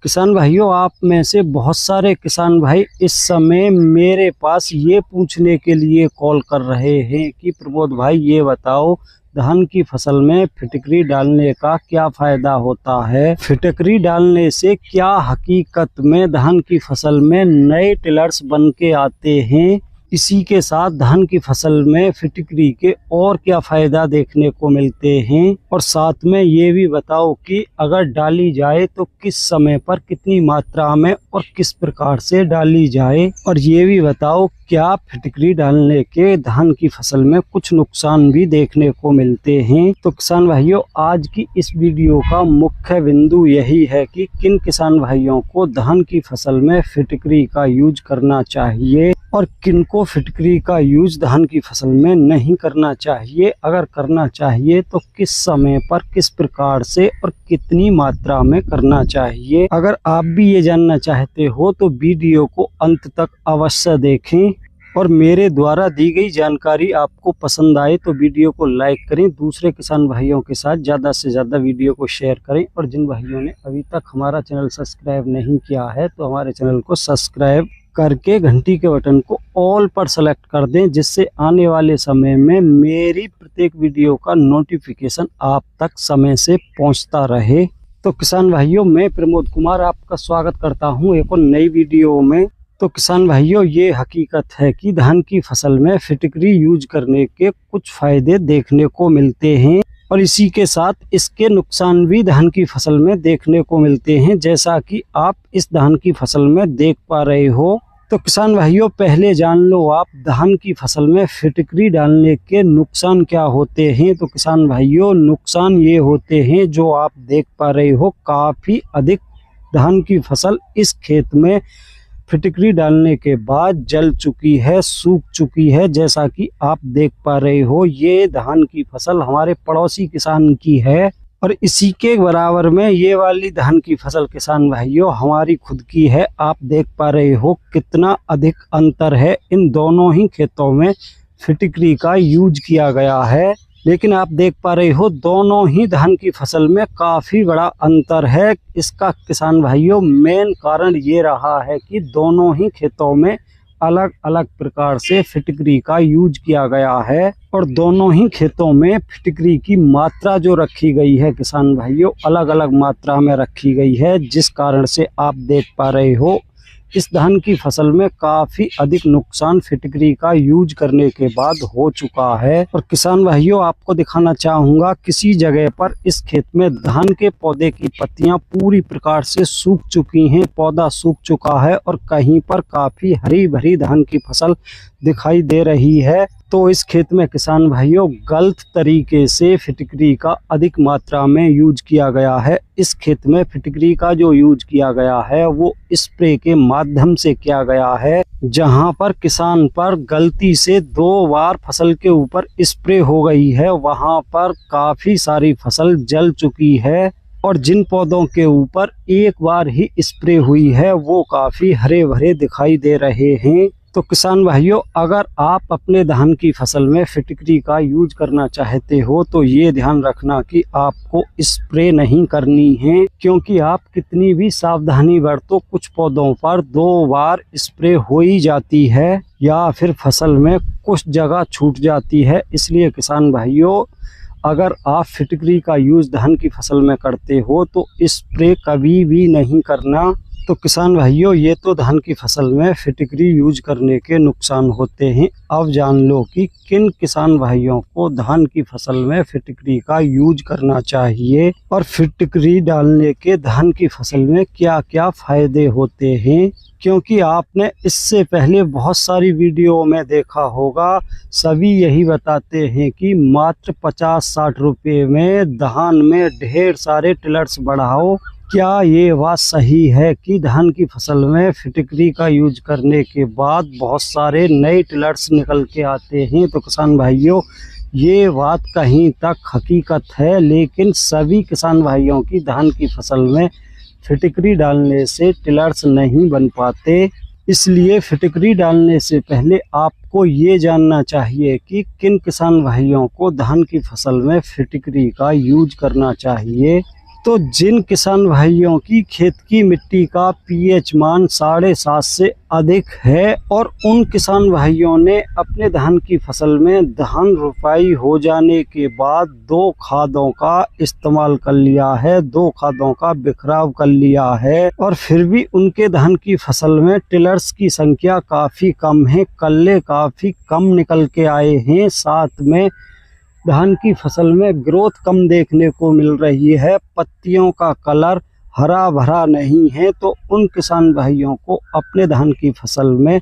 किसान भाइयों, आप में से बहुत सारे किसान भाई इस समय मेरे पास ये पूछने के लिए कॉल कर रहे हैं कि प्रमोद भाई ये बताओ, धान की फसल में फिटकरी डालने का क्या फायदा होता है। फिटकरी डालने से क्या हकीकत में धान की फसल में नए टिलर्स बन के आते हैं। इसी के साथ धान की फसल में फिटकरी के और क्या फायदा देखने को मिलते हैं, और साथ में ये भी बताओ कि अगर डाली जाए तो किस समय पर कितनी मात्रा में और किस प्रकार से डाली जाए। और ये भी बताओ क्या फिटकरी डालने के धान की फसल में कुछ नुकसान भी देखने को मिलते हैं। तो किसान भाइयों, आज की इस वीडियो का मुख्य बिंदु यही है कि किन किसान भाइयों को धान की फसल में फिटकरी का यूज करना चाहिए और किनको फिटकरी का यूज धान की फसल में नहीं करना चाहिए। अगर करना चाहिए तो किस समय पर, किस प्रकार से और कितनी मात्रा में करना चाहिए। अगर आप भी ये जानना चाहते हो तो वीडियो को अंत तक अवश्य देखें, और मेरे द्वारा दी गई जानकारी आपको पसंद आए तो वीडियो को लाइक करें, दूसरे किसान भाइयों के साथ ज़्यादा से ज़्यादा वीडियो को शेयर करें। और जिन भाइयों ने अभी तक हमारा चैनल सब्सक्राइब नहीं किया है तो हमारे चैनल को सब्सक्राइब करके घंटी के बटन को ऑल पर सेलेक्ट कर दें, जिससे आने वाले समय में मेरी प्रत्येक वीडियो का नोटिफिकेशन आप तक समय से पहुंचता रहे। तो किसान भाइयों, मैं प्रमोद कुमार आपका स्वागत करता हूं एक और नई वीडियो में। तो किसान भाइयों, ये हकीकत है कि धान की फसल में फिटकरी यूज करने के कुछ फायदे देखने को मिलते हैं, और इसी के साथ इसके नुकसान भी धान की फसल में देखने को मिलते हैं, जैसा कि आप इस धान की फसल में देख पा रहे हो। तो किसान भाइयों, पहले जान लो आप धान की फसल में फिटकरी डालने के नुकसान क्या होते हैं। तो किसान भाइयों, नुकसान ये होते हैं जो आप देख पा रहे हो, काफ़ी अधिक धान की फसल इस खेत में फिटकरी डालने के बाद जल चुकी है, सूख चुकी है। जैसा कि आप देख पा रहे हो, ये धान की फसल हमारे पड़ोसी किसान की है, और इसी के बराबर में ये वाली धान की फसल किसान भाइयों हमारी खुद की है। आप देख पा रहे हो कितना अधिक अंतर है। इन दोनों ही खेतों में फिटकरी का यूज किया गया है, लेकिन आप देख पा रहे हो दोनों ही धान की फसल में काफ़ी बड़ा अंतर है। इसका किसान भाइयों मेन कारण ये रहा है कि दोनों ही खेतों में अलग अलग प्रकार से फिटकरी का यूज किया गया है, और दोनों ही खेतों में फिटकरी की मात्रा जो रखी गई है किसान भाइयों अलग अलग मात्रा में रखी गई है, जिस कारण से आप देख पा रहे हो इस धान की फसल में काफ़ी अधिक नुकसान फिटकरी का यूज करने के बाद हो चुका है। और किसान भाइयों, आपको दिखाना चाहूँगा किसी जगह पर इस खेत में धान के पौधे की पत्तियां पूरी प्रकार से सूख चुकी हैं, पौधा सूख चुका है, और कहीं पर काफ़ी हरी भरी धान की फसल दिखाई दे रही है। तो इस खेत में किसान भाइयों गलत तरीके से फिटकरी का अधिक मात्रा में यूज किया गया है। इस खेत में फिटकरी का जो यूज किया गया है वो स्प्रे के माध्यम से किया गया है, जहां पर किसान पर गलती से 2 बार फसल के ऊपर स्प्रे हो गई है, वहां पर काफी सारी फसल जल चुकी है, और जिन पौधों के ऊपर एक बार ही स्प्रे हुई है वो काफी हरे भरे दिखाई दे रहे हैं। तो किसान भाइयों, अगर आप अपने धान की फसल में फिटकरी का यूज करना चाहते हो तो ये ध्यान रखना कि आपको स्प्रे नहीं करनी है, क्योंकि आप कितनी भी सावधानी बरतो कुछ पौधों पर 2 बार स्प्रे हो ही जाती है, या फिर फसल में कुछ जगह छूट जाती है। इसलिए किसान भाइयों, अगर आप फिटकरी का यूज धान की फसल में करते हो तो स्प्रे कभी भी नहीं करना। तो किसान भाइयों, ये तो धान की फसल में फिटकरी यूज करने के नुकसान होते हैं। अब जान लो कि किन किसान भाइयों को धान की फसल में फिटकरी का यूज करना चाहिए, और फिटकरी डालने के धान की फसल में क्या क्या फायदे होते हैं। क्योंकि आपने इससे पहले बहुत सारी वीडियो में देखा होगा, सभी यही बताते हैं कि मात्र 50-60 रुपये में धान में ढेर सारे टिलर्स बढ़ाओ। क्या ये बात सही है कि धान की फसल में फिटकरी का यूज करने के बाद बहुत सारे नए टिलर्स निकल के आते हैं। तो किसान भाइयों, ये बात कहीं तक हकीकत है, लेकिन सभी किसान भाइयों की धान की फसल में फिटकरी डालने से टिलर्स नहीं बन पाते। इसलिए फिटकरी डालने से पहले आपको ये जानना चाहिए कि किन किसान भाइयों को धान की फसल में फिटकरी का यूज करना चाहिए। तो जिन किसान भाइयों की खेत की मिट्टी का पीएच मान 7.5 से अधिक है और उन किसान भाइयों ने अपने धान की फसल में धान रोपाई हो जाने के बाद 2 खादों का इस्तेमाल कर लिया है, 2 खादों का बिखराव कर लिया है, और फिर भी उनके धान की फसल में टिलर्स की संख्या काफी कम है, कल्ले काफी कम निकल के आए हैं, साथ में धान की फसल में ग्रोथ कम देखने को मिल रही है, पत्तियों का कलर हरा भरा नहीं है। तो उन किसान भाइयों को अपने धान की फसल में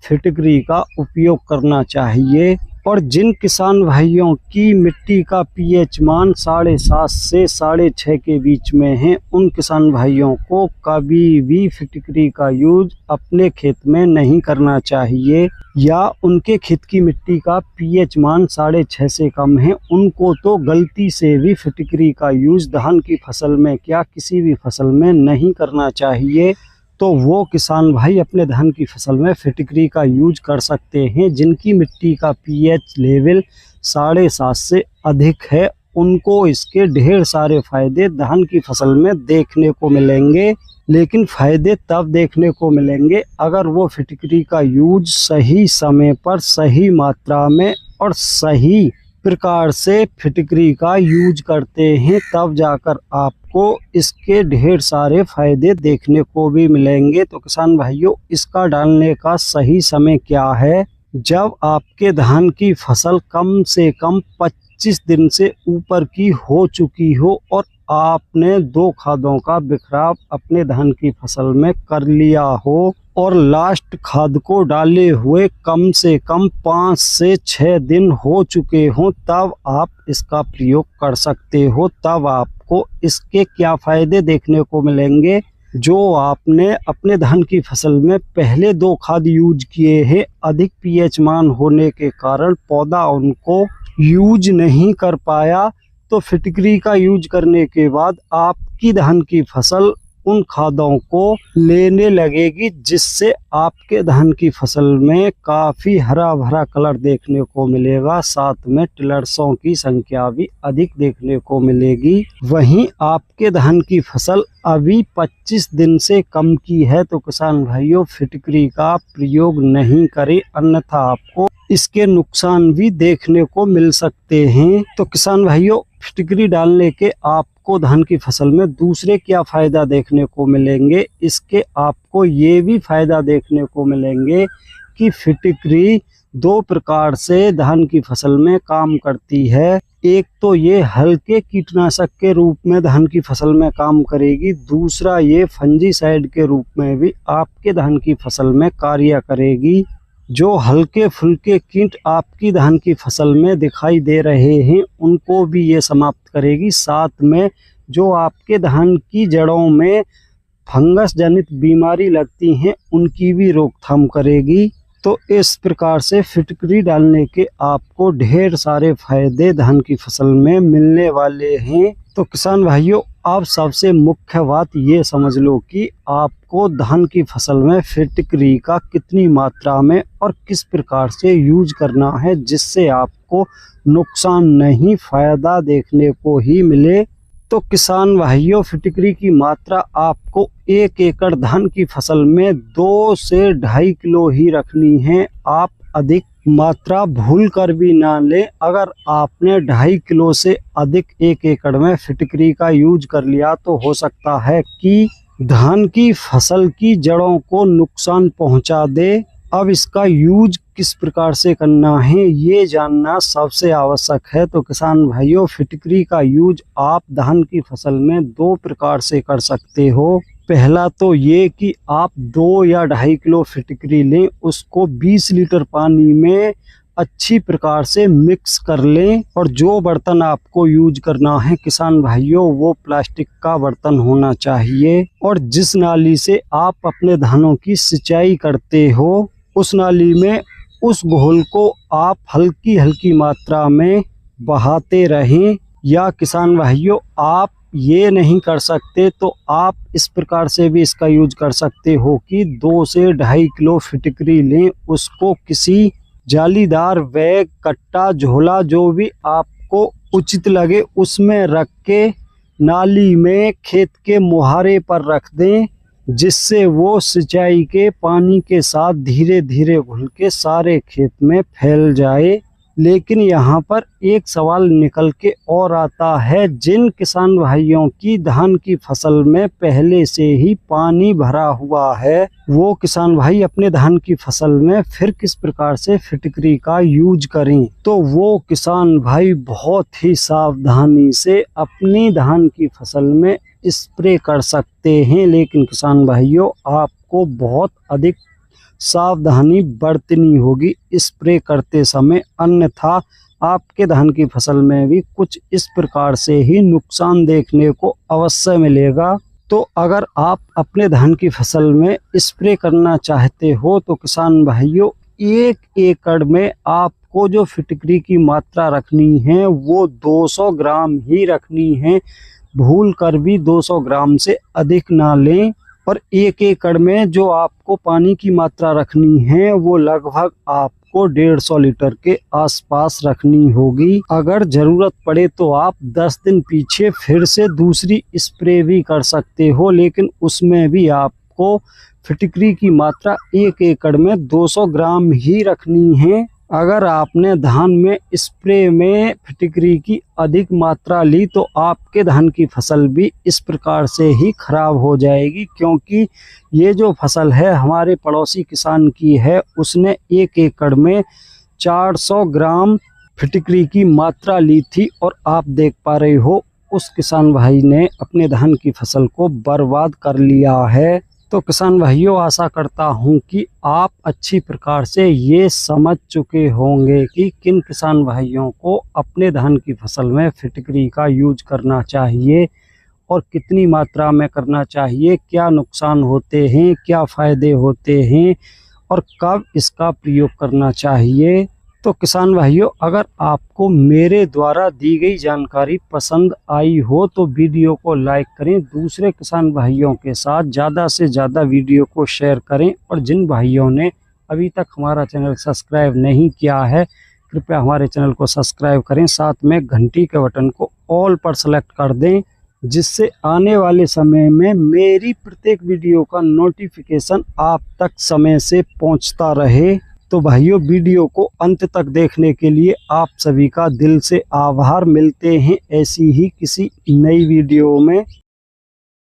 फिटकरी का उपयोग करना चाहिए। और जिन किसान भाइयों की मिट्टी का पीएच मान 7.5 से 6.5 के बीच में है, उन किसान भाइयों को कभी भी फिटकरी का यूज अपने खेत में नहीं करना चाहिए, या उनके खेत की मिट्टी का पीएच मान 6.5 से कम है, उनको तो गलती से भी फिटकरी का यूज धान की फसल में क्या किसी भी फसल में नहीं करना चाहिए। तो वो किसान भाई अपने धान की फसल में फिटकरी का यूज कर सकते हैं जिनकी मिट्टी का पीएच लेवल 7.5 से अधिक है। उनको इसके ढेर सारे फायदे धान की फसल में देखने को मिलेंगे, लेकिन फायदे तब देखने को मिलेंगे अगर वो फिटकरी का यूज सही समय पर, सही मात्रा में और सही प्रकार से फिटकरी का यूज करते हैं, तब जाकर आपको इसके ढेर सारे फायदे देखने को भी मिलेंगे। तो किसान भाइयों, इसका डालने का सही समय क्या है? जब आपके धान की फसल कम से कम 25 दिन से ऊपर की हो चुकी हो और आपने 2 खादों का बिखराव अपने धान की फसल में कर लिया हो और लास्ट खाद को डाले हुए कम से कम 5 से 6 दिन हो चुके हों, तब आप इसका प्रयोग कर सकते हो। तब आपको इसके क्या फायदे देखने को मिलेंगे? जो आपने अपने धान की फसल में पहले 2 खाद यूज किए हैं, अधिक पीएच मान होने के कारण पौधा उनको यूज नहीं कर पाया, तो फिटकरी का यूज करने के बाद आपकी धान की फसल उन खादों को लेने लगेगी, जिससे आपके धान की फसल में काफी हरा भरा कलर देखने को मिलेगा, साथ में टिलर्सों की संख्या भी अधिक देखने को मिलेगी। वहीं आपके धान की फसल अभी 25 दिन से कम की है, तो किसान भाइयों फिटकरी का प्रयोग नहीं करें, अन्यथा आपको इसके नुकसान भी देखने को मिल सकते हैं। तो किसान भाइयों, फिटकरी डालने के आपको धान की फसल में दूसरे क्या फायदा देखने को मिलेंगे? इसके आपको ये भी फायदा देखने को मिलेंगे कि फिटकरी 2 प्रकार से धान की फसल में काम करती है। एक तो ये हल्के कीटनाशक के रूप में धान की फसल में काम करेगी, दूसरा ये फंजीसाइड के रूप में भी आपके धान की फसल में कार्य करेगी। जो हल्के फुल्के कीट आपकी धान की फसल में दिखाई दे रहे हैं, उनको भी ये समाप्त करेगी, साथ में जो आपके धान की जड़ों में फंगस जनित बीमारी लगती हैं, उनकी भी रोकथाम करेगी। तो इस प्रकार से फिटकरी डालने के आपको ढेर सारे फायदे धान की फसल में मिलने वाले हैं। तो किसान भाइयों, आप सबसे मुख्य बात ये समझ लो कि आपको धान की फसल में फिटकरी का कितनी मात्रा में और किस प्रकार से यूज करना है, जिससे आपको नुकसान नहीं, फायदा देखने को ही मिले। तो किसान भाइयों, फिटकरी की मात्रा आपको 1 एकड़ धान की फसल में 2 से 2.5 किलो ही रखनी है। आप अधिक मात्रा भूल कर भी ना लें। अगर आपने 2.5 किलो से अधिक 1 एकड़ में फिटकरी का यूज कर लिया, तो हो सकता है कि धान की फसल की जड़ों को नुकसान पहुंचा दे। अब इसका यूज किस प्रकार से करना है, ये जानना सबसे आवश्यक है। तो किसान भाइयों, फिटकरी का यूज आप धान की फसल में 2 प्रकार से कर सकते हो। पहला तो ये कि आप 2 या 2.5 किलो फिटकरी लें, उसको 20 लीटर पानी में अच्छी प्रकार से मिक्स कर लें, और जो बर्तन आपको यूज करना है किसान भाइयों, वो प्लास्टिक का बर्तन होना चाहिए। और जिस नाली से आप अपने धानों की सिंचाई करते हो, उस नाली में उस घोल को आप हल्की हल्की मात्रा में बहाते रहें। या किसान भाइयों, आप ये नहीं कर सकते तो आप इस प्रकार से भी इसका यूज कर सकते हो कि 2 से 2.5 किलो फिटकरी लें, उसको किसी जालीदार बैग, कट्टा, झोला, जो भी आपको उचित लगे, उसमें रख के नाली में खेत के मुहारे पर रख दें, जिससे वो सिंचाई के पानी के साथ धीरे धीरे घुल के सारे खेत में फैल जाए। लेकिन यहाँ पर एक सवाल निकल के और आता है, जिन किसान भाइयों की धान की फसल में पहले से ही पानी भरा हुआ है, वो किसान भाई अपने धान की फसल में फिर किस प्रकार से फिटकरी का यूज करें। तो वो किसान भाई बहुत ही सावधानी से अपनी धान की फसल में स्प्रे कर सकते हैं। लेकिन किसान भाइयों, आपको बहुत अधिक सावधानी बरतनी होगी स्प्रे करते समय, अन्यथा आपके धान की फसल में भी कुछ इस प्रकार से ही नुकसान देखने को अवश्य मिलेगा। तो अगर आप अपने धान की फसल में स्प्रे करना चाहते हो तो किसान भाइयों, 1 एकड़ में आपको जो फिटकरी की मात्रा रखनी है वो 200 ग्राम ही रखनी है। भूल कर भी 200 ग्राम से अधिक ना लें। और 1 एकड़ में जो आपको पानी की मात्रा रखनी है वो लगभग आपको 150 लीटर के आसपास रखनी होगी। अगर जरूरत पड़े तो आप 10 दिन पीछे फिर से दूसरी स्प्रे भी कर सकते हो, लेकिन उसमें भी आपको फिटकरी की मात्रा 1 एकड़ में 200 ग्राम ही रखनी है। अगर आपने धान में स्प्रे में फिटकरी की अधिक मात्रा ली तो आपके धान की फसल भी इस प्रकार से ही खराब हो जाएगी, क्योंकि ये जो फसल है हमारे पड़ोसी किसान की है, उसने 1 एकड़ में 400 ग्राम फिटकरी की मात्रा ली थी और आप देख पा रहे हो उस किसान भाई ने अपने धान की फसल को बर्बाद कर लिया है। तो किसान भाइयों, आशा करता हूं कि आप अच्छी प्रकार से ये समझ चुके होंगे कि किन किसान भाइयों को अपने धान की फसल में फिटकरी का यूज करना चाहिए और कितनी मात्रा में करना चाहिए, क्या नुकसान होते हैं, क्या फ़ायदे होते हैं और कब इसका प्रयोग करना चाहिए। तो किसान भाइयों, अगर आपको मेरे द्वारा दी गई जानकारी पसंद आई हो तो वीडियो को लाइक करें, दूसरे किसान भाइयों के साथ ज़्यादा से ज़्यादा वीडियो को शेयर करें और जिन भाइयों ने अभी तक हमारा चैनल सब्सक्राइब नहीं किया है, कृपया हमारे चैनल को सब्सक्राइब करें, साथ में घंटी के बटन को ऑल पर सेलेक्ट कर दें, जिससे आने वाले समय में मेरी प्रत्येक वीडियो का नोटिफिकेशन आप तक समय से पहुंचता रहे। तो भाइयों, वीडियो को अंत तक देखने के लिए आप सभी का दिल से आभार। मिलते हैं ऐसी ही किसी नई वीडियो में।